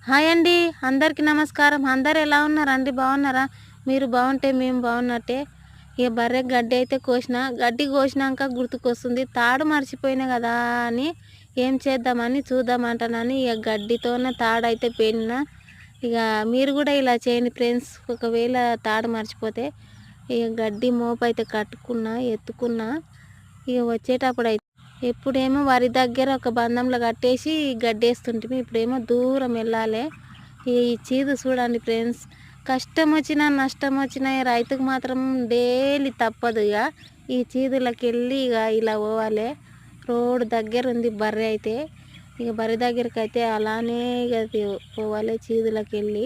Hi అండి, అందరికీ నమస్కారం. అందరు ఎలా ఉన్నారండి? బాగున్నారా? మీరు బాగుంటే మేము బాగున్నట్టే. ఇక బర్రె గడ్డి అయితే కోసిన, గడ్డి కోసినాక గుర్తుకొస్తుంది తాడు మర్చిపోయినా కదా అని ఏం చేద్దామని చూద్దామంటానని ఇక గడ్డితోనే తాడు అయితే పేనిన. ఇక మీరు కూడా ఇలా చేయండి ఫ్రెండ్స్. ఒకవేళ తాడు మర్చిపోతే ఇక గడ్డి మోపు అయితే కట్టుకున్నా, ఎత్తుకున్నా. ఇక వచ్చేటప్పుడు అయితే ఎప్పుడేమో వరి దగ్గర ఒక బంధంలో కట్టేసి గడ్డేస్తుంటే ఇప్పుడేమో దూరం వెళ్ళాలి. ఈ చీదు చూడండి ఫ్రెండ్స్, కష్టం వచ్చినా నష్టం వచ్చినా రైతుకు మాత్రం డైలీ తప్పదు. ఇక ఈ చీదులకి వెళ్ళి ఇక ఇలా పోవాలి. రోడ్డు దగ్గర ఉంది బర్రె అయితే. ఇక బర్రె దగ్గరికి అయితే అలానే ఇక పోవాలి చీదులకి వెళ్ళి.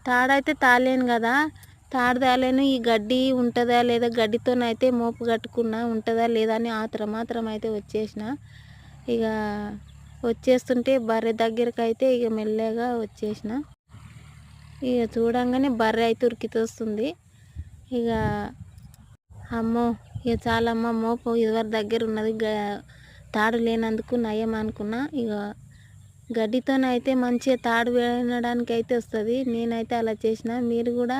తాడైతే తాలేను కదా, తాడు తాలేను. ఈ గడ్డి ఉంటుందా లేదా, గడ్డితోనైతే మోపు కట్టుకున్నా ఉంటుందా లేదా అని మాత్రం అయితే వచ్చేసిన. ఇక వచ్చేస్తుంటే బర్రె దగ్గరికి అయితే ఇక మెల్లగా వచ్చేసిన. ఇక చూడంగానే బర్రె అయితే ఉరికితోస్తుంది. ఇక అమ్మో, ఇక చాలమ్మ మోపు ఇదివరకు దగ్గర ఉన్నది, తాడు లేనందుకు నయం అనుకున్నా. ఇక గడ్డితోనైతే మంచిగా తాడు వేయడానికి అయితే వస్తుంది. నేనైతే అలా చేసిన. మీరు కూడా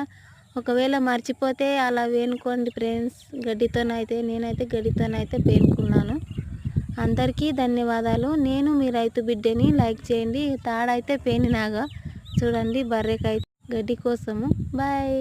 ఒకవేళ మర్చిపోతే అలా వేనుకోండి ఫ్రెండ్స్. గడ్డితోనైతే నేనైతే గడ్డితోనైతే పేనుకున్నాను. అందరికీ ధన్యవాదాలు. నేను మీ రైతు బిడ్డని. లైక్ చేయండి. తాడైతే పేనినాగా చూడండి బర్రెకైతే గడ్డి కోసము. బాయ్.